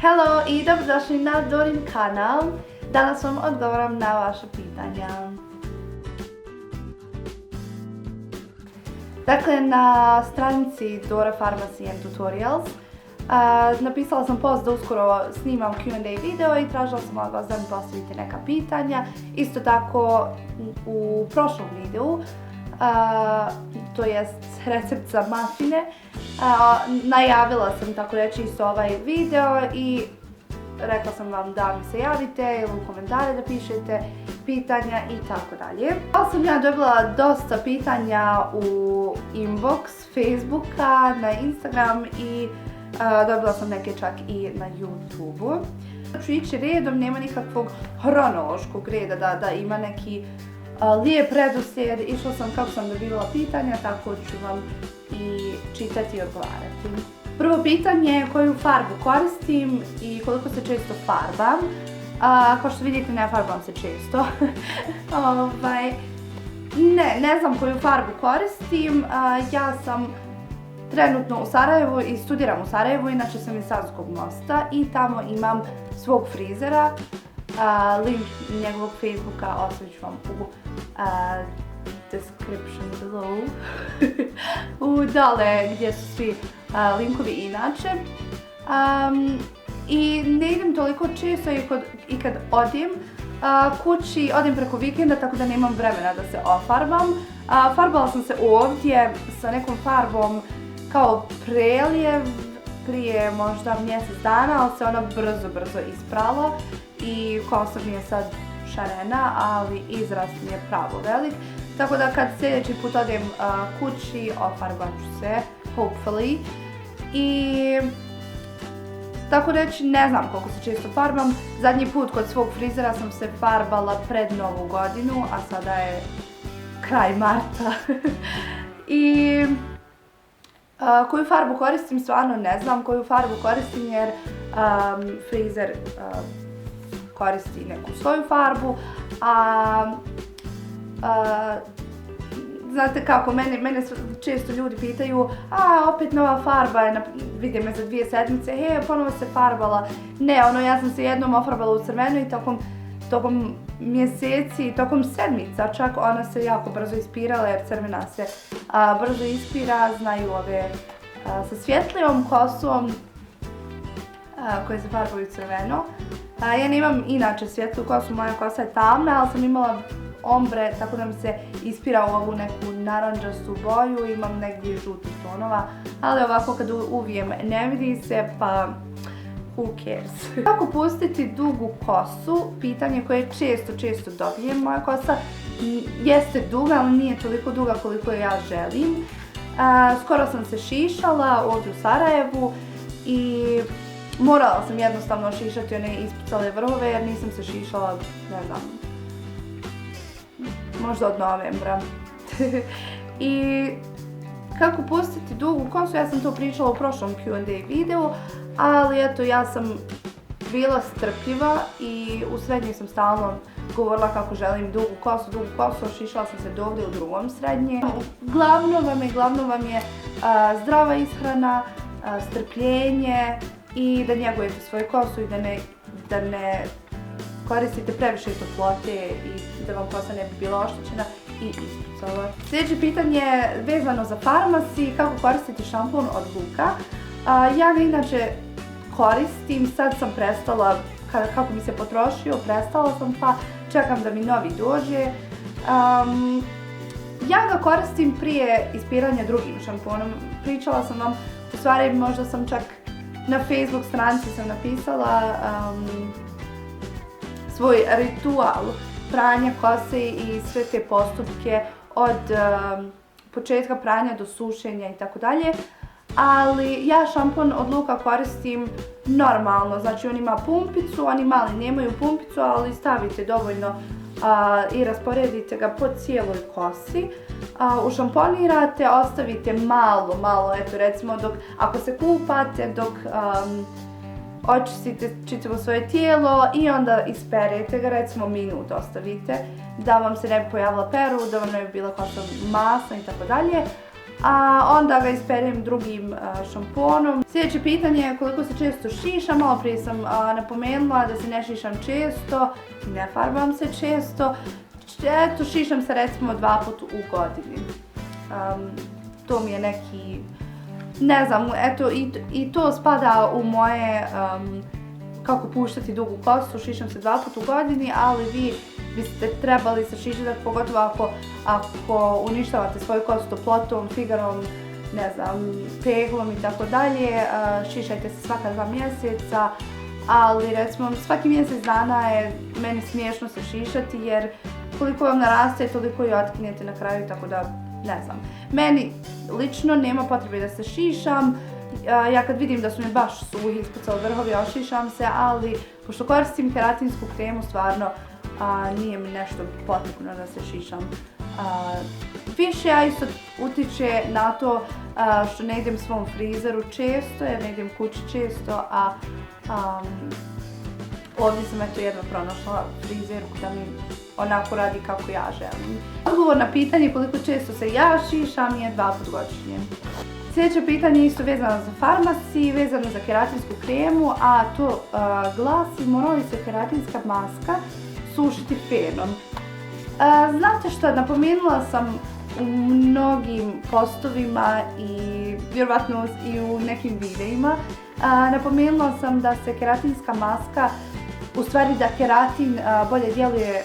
Hello i dobrodošli na Dorin kanal. Danas vam odgovaram na vaše pitanja. Dakle, na stranici Dora Pharmacy and Tutorials napisala sam post da uskoro snimam Q&A video i tražila sam od vas da mi postavite neka pitanja. Isto tako u prošlom videu, to jest recept za mafine, najavila sam tako reći isto ovaj video i rekla sam vam da mi se javite ili u komentare da pišete pitanja i tako dalje. Ali sam ja dobila dosta pitanja u inbox Facebooka, na Instagram i dobila sam neke čak i na YouTube-u. Ću ići redom, nema nikakvog hronološkog reda da ima neki lijep redoslijed. Išla sam kako sam dobivala pitanja, tako ću vam i čitati i odgovarati. Prvo pitanje je koju farbu koristim i koliko se često farbam. Kao što vidite, ne farbam se često. Ne znam koju farbu koristim. Ja sam trenutno u Sarajevu i studiram u Sarajevu, inače sam iz Savskog Mosta i tamo imam svog frizera. Link njegovog Facebooka ostavit ću vam u description below. U dole gdje su svi linkovi inače. I ne idem toliko često i kad odim kući, odim preko vikenda, tako da nemam vremena da se ofarbam. Farbala sam se ovdje sa nekom farbom kao prelijev prije možda mjesec dana, ali se ona brzo isprala i kosa mi je sad šarena, ali izrast mi je pravo velik. Tako da kad sljedeći put odem kući, ofarbat ću se, hopefully. I tako reći, ne znam koliko se često farbam. Zadnji put kod svog frizera sam se farbala pred Novu godinu, a sada je kraj marta. I koju farbu koristim, stvarno ne znam koju farbu koristim jer frizer koristi neku svoju farbu, znate kako, mene često ljudi pitaju opet nova farba je, vide me za 2 sedmice, ponovo se farbala. Ne, ja sam se jednom ofarbala u crveno i tokom mjeseci, tokom sedmica čak, ona se jako brzo ispirala jer crvena se brzo ispira, znaju ove sa svjetlijom kosom koje se farbaju crveno. Ja nemam inače svjetlu kosu, moja kosa je tamna, ali sam imala ombre, tako da mi se ispira u ovu neku naranđastu boju, imam negdje žutih tonova, ali ovako kad uvijem ne vidi se, pa who cares. Kako pustiti dugu kosu? Pitanje koje često dobijem. Moja kosa jeste duga, ali nije toliko duga koliko ja želim. Skoro sam se šišala ovdje u Sarajevu i morala sam jednostavno šišati one ispucale vrhove jer nisam se šišala, ne znam, možda od novembra. I kako pustiti dugu kosu, ja sam to pričala u prošlom Q&A videu, ali eto, ja sam bila strpljiva i u srednjoj sam stalno govorila kako želim dugu kosu, šišala sam se dovdje u drugom srednje. Glavno vam je zdrava ishrana, strpljenje i da njegujete svoju kosu i da ne koristite previše toplote i da vam kosa ne bi bila oštećena i ispucala. Sljedeće pitanje je vezano za Pharmacy, kako koristiti šampon od Luka. Ja ga inače koristim, sad sam prestala, kako mi se potrošio, prestala sam pa čekam da mi novi dođe. Ja ga koristim prije ispiranja drugim šamponom. Pričala sam vam, u stvari možda sam čak na Facebook stranici sam napisala svoj ritual pranja kose i sve te postupke od početka pranja do sušenja i tako dalje. Ali ja šampon od Luka koristim normalno, znači on ima pumpicu, oni mali nemaju pumpicu, ali stavite dovoljno i rasporedite ga po cijeloj kosi. Ušamponirate, ostavite malo, eto recimo ako se kupate, dok očistite čitavo svoje tijelo i onda isperete ga, recimo minut ostavite da vam se ne bi pojavila peru, da vam ne bi bila kosa masna i tako dalje. a onda ga isperem drugim šamponom. Sljedeće pitanje je koliko se često šišam. Malo prije sam napomenula da se ne šišam često, ne farbam se često. Eto, šišam se recimo 2 puta u godini. To mi je neki, ne znam, eto i to spada u moje kako puštati dugu kosu. Šišam se 2 puta u godini, ali vi biste trebali se šišati, pogotovo ako uništavate svoju kosu toplotom, figarom, ne znam, peglom i tako dalje. Šišajte se svaka 2 mjeseca, ali recimo svaki mjesec dana je meni smiješno se šišati jer koliko vam naraste, toliko i otkinete na kraju, tako da ne znam. Meni lično nema potrebe da se šišam. Ja kad vidim da su mi baš suhi, ispucali vrhovi, ošišam se, ali pošto koristim keratinsku kremu, stvarno nije mi nešto potrebno da se šišam. Više ja isto utiče na to što ne idem svom frizeru često, jer ne idem kući često, a ovdje sam eto jedno pronašla frizerku da mi onako radi kako ja želim. Odgovor na pitanje koliko često se ja šišam je 2 puta godišnje. Sljedeće pitanje je isto vezano za farmaciju, vezano za keratinsku kremu, a to glasi mora li se keratinska maska sušiti fenom. Znate što, napomenula sam u mnogim postovima i vjerovatno i u nekim videima, napomenula sam da se keratinska maska, u stvari da keratin bolje djeluje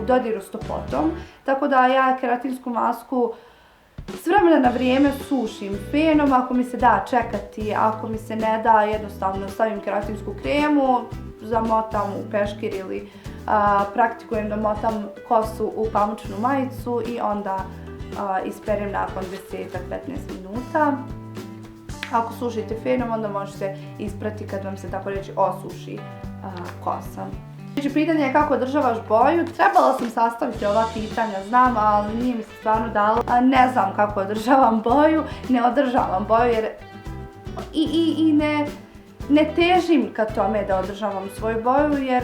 u dodiru s toplotom, tako da ja keratinsku masku s vremena na vrijeme sušim fenom. Ako mi se da čekati, ako mi se ne da, jednostavno stavim keratinsku kremu, zamotam u peškir ili praktikujem da motam kosu u pamučnu majicu i onda isperem nakon 10-15 minuta. Ako sušite fenom, onda možete isprati kad vam se tako reći osuši kosa. Sljedeće pitanje je kako održavaš boju. Trebala sam sastaviti ova pitanja, znam, ali nije mi se stvarno dalo. Ne znam kako održavam boju, ne održavam boju jer ne težim ka tome da održavam svoju boju, jer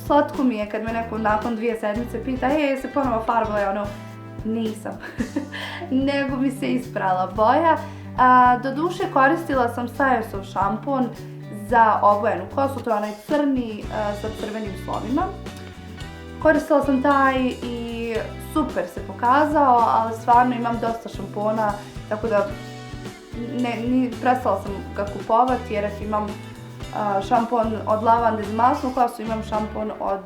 slatko mi je kad me neko nakon 2 sedmice pita se ponovo farbala, ja ono, nisam, nego mi se isprala boja. Doduše koristila sam Sajosov šampon za obojenu kosu, to je onaj crni sa crvenim slovima. Koristila sam taj i super se pokazao, ali stvarno imam dosta šampona, tako da prestala sam ga kupovati jer imam šampon od lavande za masnu kosu, imam šampon od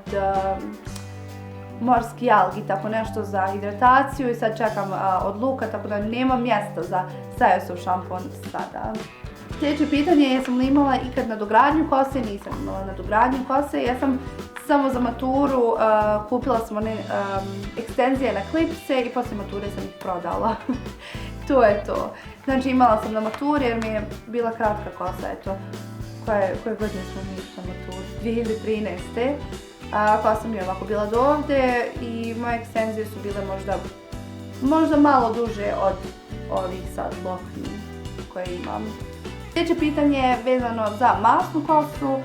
morski algi, tako nešto za hidrataciju i sad čekam od luka, tako da nemam mjesta za Sajosov šampon sada. Sljedeće pitanje je jesam li imala ikad nadogradnju kose. Nisam imala nadogradnju kose, ja sam samo za maturu kupila sam one ekstenzije na klipse i poslije mature sam ih prodala. To je to. Znači imala sam na maturi jer mi je bila kratka kosa, eto. Koje godine smo mi išli na maturu? 2013. Kosa mi je ovako bila do ovdje i moje ekstenzije su bile možda malo duže od ovih sad lokni koje imam. Sljedeće pitanje je vezano za masnu kosu.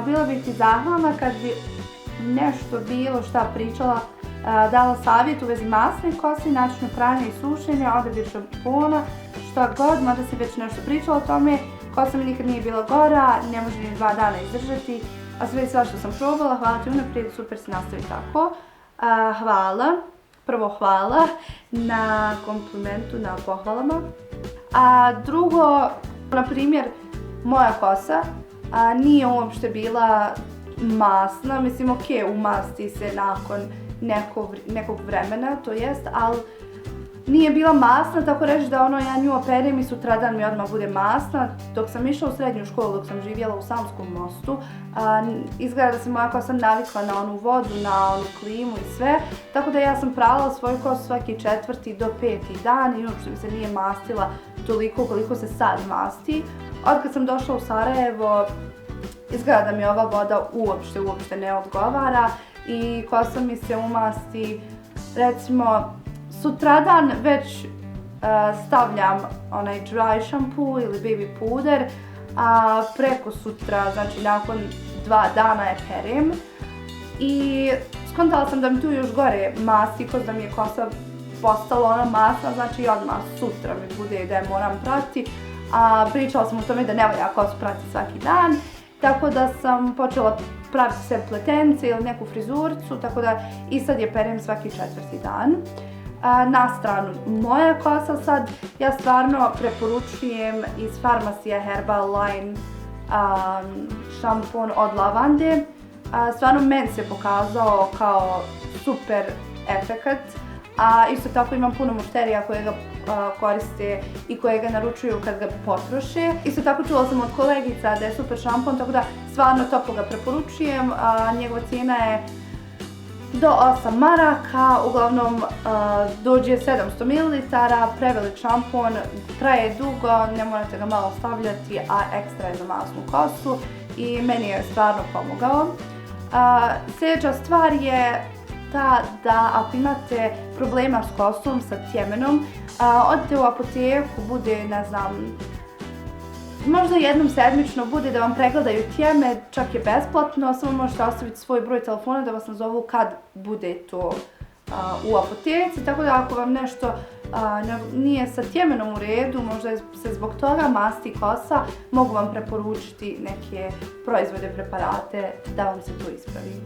Bila bih ti zahvalna kad bi nešto bilo šta pričala, dala savjet u vezi masne kosi, načinu pranja i sušenja, odabir šampona, šta god, mada si već nešto pričala o tome. Kosa mi nikad nije bila gora, ne može ni 2 dana izdržati, a sve i sva što sam probala, hvala ti unaprijed, super si nastavi tako. Hvala, prvo hvala na komplimentu, na pohvalama. A drugo, na primjer, moja kosa nije uopšte bila masna, mislim ok, umasti se nakon nekog vremena, to jest, ali nije bila masna, tako reći da ja nju operem i sutradan mi odmah bude masna. Dok sam išla u srednju školu, dok sam živjela u Savskom Mostu, izgleda da se moja kosa navikla na onu vodu, na onu klimu i sve, tako da ja sam prala svoju kosu svaki 4. do 5. dan i uopšte mi se nije mastila toliko koliko se sad masti. Od kad sam došla u Sarajevo, izgleda da mi ova voda uopšte ne odgovara i kosa mi se umasti, recimo, sutradan već stavljam onaj dry shampoo ili baby puder, a preko sutra, znači nakon 2 dana je perem. I skontala sam da mi tu još gore masti, da mi je kosa postala ona masna, znači odmah sutra mi bude da je moram prati. A pričala sam o tome da ne valja kosu prati svaki dan, tako da sam počela praviti sve pletence ili neku frizurcu, tako da i sad je perem svaki 4. dan. Na stranu moja kosa sad, ja stvarno preporučujem iz Farmacija Herbal Line šampon od lavande. Stvarno meni se pokazao kao super efekat, a isto tako imam puno mušterija koje ga koriste i koje ga naručuju kad ga potroše. Isto tako čula sam od kolegica da je super šampon, tako da stvarno toplo ga preporučujem. Njegova cijena je do 8 maraka, uglavnom dođe 700 ml, prevelik šampon, traje dugo, ne morate ga malo stavljati, a ekstra je za masnu kosu i meni je stvarno pomogao. Sljedeća stvar je ta da ako imate problema s kosom, sa tjemenom, odite u apoteku, bude, ne znam, možda jednom sedmično bude da vam pregledaju tjeme, čak je besplatno, samo možete ostaviti svoj broj telefona da vas nazovu kad bude to u apoteci, tako da ako vam nešto nije sa tjemenom u redu, možda se zbog toga masti kosa, mogu vam preporučiti neke proizvode, preparate da vam se to ispravi.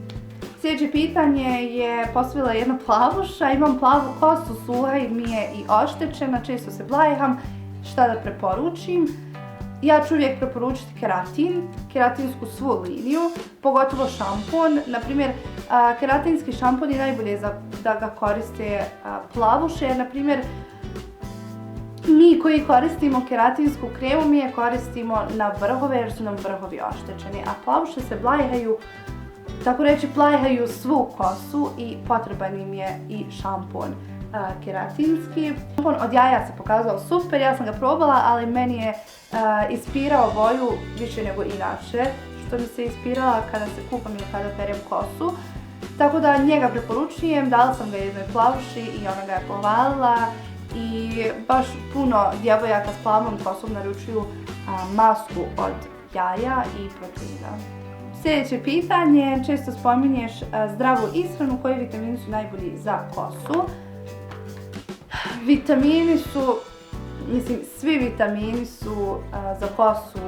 Sljedeće pitanje je postavila jedna plavuša, imam plavu kosu, suha mi je i oštećena, često se blajham, šta da preporučim? Ja ću uvijek preporučiti keratin, keratinsku svu liniju, pogotovo šampon. Naprimjer, keratinski šampon je najbolje da ga koriste plavuše. Naprimjer, mi koji koristimo keratinsku kremu, mi je koristimo na vrhove jer su nam vrhovi oštećeni, a plavuše se blajhaju, tako reći plajhaju svu kosu i potreban im je i šampon keratinski. Šampon od jaja se pokazao super, ja sam ga probala, ali meni je ispirao boju više nego inače, što mi se ispirala kada se kupam ili kada perem kosu. Tako da njega preporučujem, dala sam ga jednoj plavuši i ona ga je pohvalila i baš puno djevojaka s plavom kosom naručuju masku od jaja i proteina. Sljedeće pitanje, često spominješ zdravu ishranu, koji vitamini su najbolji za kosu? Vitamini su, svi vitamini su za kosu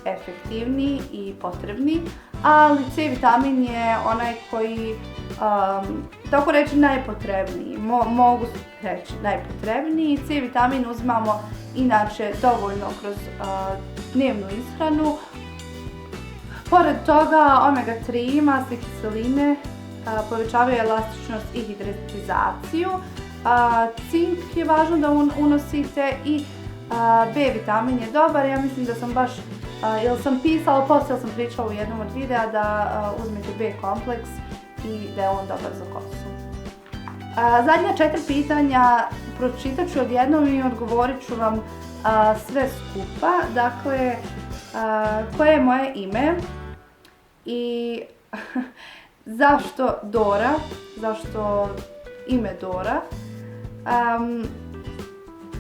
efektivni i potrebni, ali C vitamin je onaj koji, tako reći, najpotrebniji. Mogu reći najpotrebniji. C vitamin uzimamo inače dovoljno kroz dnevnu ishranu. Pored toga, omega 3 masne kiseline povećavaju elastičnost i hidratizaciju. Cink je važno da unosite i B vitamin je dobar. Ja mislim da sam baš, ili sam pisala, poslije sam pričala u jednom od videa da uzmete B kompleks i da je on dobar za kosu. Zadnja 4 pitanja pročitat ću odjednom i odgovorit ću vam sve skupa. Dakle, koje je moje ime i zašto Dora, zašto ime Dora.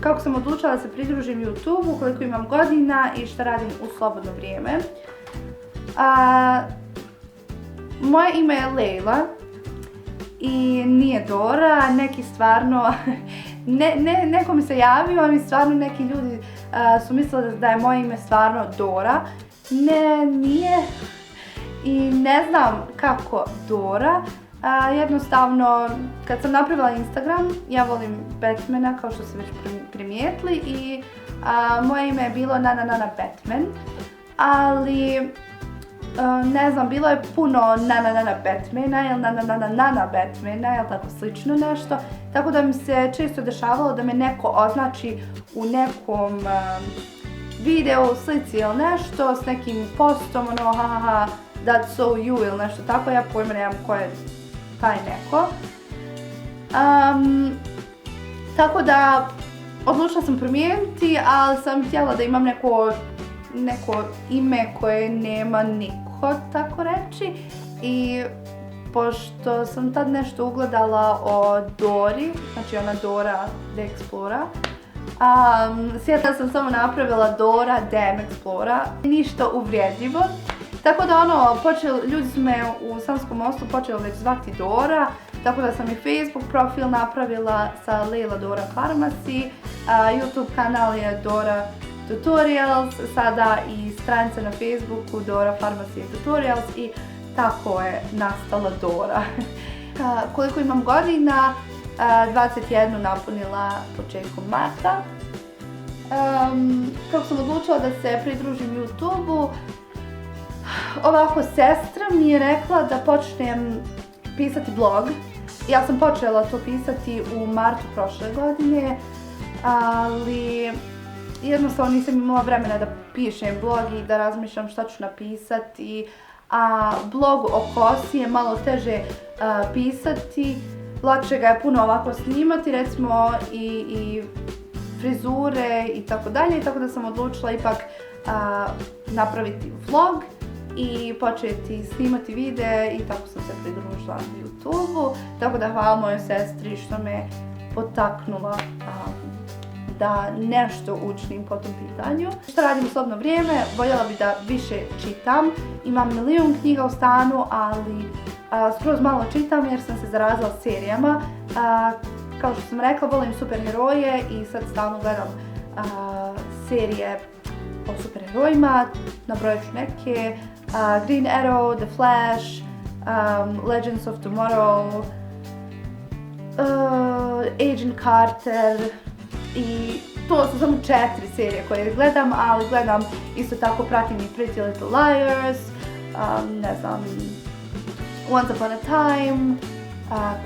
Kako sam odlučila da se pridružim YouTube-u, koliko imam godina i šta radim u slobodno vrijeme. Moje ime je Lejla i nije Dora, neki stvarno, neko mi se javio i stvarno neki ljudi su mislili da je moje ime stvarno Dora. Ne, nije i ne znam kako Dora. Jednostavno, kad sam napravila Instagram, ja volim Batmana, kao što ste već primijetili, i moje ime je bilo Nana Batman, ali ne znam, bilo je puno Nana Batmana ili Nana Batmana ili tako slično nešto, tako da mi se često dešavalo da me neko označi u nekom videu, slici ili nešto, s nekim postom, ono hahaha, that's so you ili nešto tako, ja pojma nemam ko je taj neko. Tako da odlučila sam promijeniti, ali sam htjela da imam neko ime koje nema niko, tako reći. I pošto sam tad nešto ugledala o Dori, znači ona Dora the Explorer, sjetila sam samo napravila Dora Damn Explorer, ništa uvrijedljivo. Tako da ljudi su me u Sanskom Mostu počeli već zvati Dora, tako da sam i Facebook profil napravila sa Leila Dora Pharmacy, YouTube kanal je Dora Tutorials, sada i stranica na Facebooku Dora Pharmacy Tutorials i tako je nastala Dora. Koliko imam godina? 21 napunila početkom marta. Kako sam odlučila da se pridružim YouTube-u, ovako sestra mi je rekla da počnem pisati blog. Ja sam počela to pisati u martu prošle godine, ali jednostavno nisam imala vremena da pišem blog i da razmišljam šta ću napisati. A blog o kosi je malo teže pisati, lakše ga je puno ovako snimati, recimo i frizure i tako dalje, tako da sam odlučila ipak napraviti vlog i početi snimati videe i tako sam se pridružila YouTube-u, tako da hvala mojoj sestri što me potaknula da nešto učinim po tom pitanju. Šta radim u slobodno vrijeme? Voljela bi da više čitam. Imam milion knjiga u stanu, ali skroz malo čitam jer sam se zarazila serijama. Kao što sam rekla, volim superheroje i sad stalno gledam serije o superherojima. Nabrojat ću neke. Green Arrow, The Flash, Legends of Tomorrow, Agent Carter. I to su samo 4 serije koje gledam, ali gledam isto tako, pratim i Pretty Little Liars, ne znam, Once Upon a Time,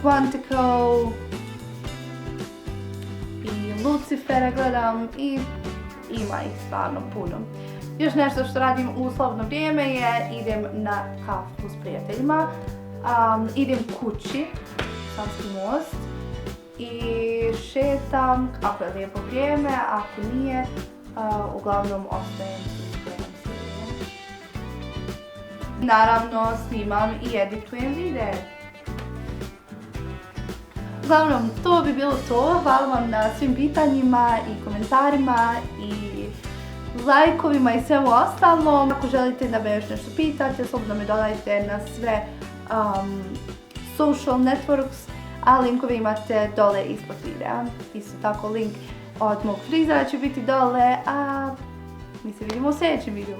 Quantico i Lucifera gledam i ima ih stvarno puno. Još nešto što radim u slobodno vrijeme je idem na kafu s prijateljima, idem kući, Savski most, i šetam ako je lijepo vrijeme, ako nije, uglavnom ostajem i gledam serije. Naravno snimam i editujem videe. Uglavnom, to bi bilo to. Hvala vam na svim pitanjima i komentarima i lajkovima i svemu ostalom. Ako želite da me još nešto pitate, slobodno me dodajte na sve social networks, a linkove imate dole ispod videa. Isto tako link od mog frizera će biti dole, a mi se vidimo u sljedećem videu.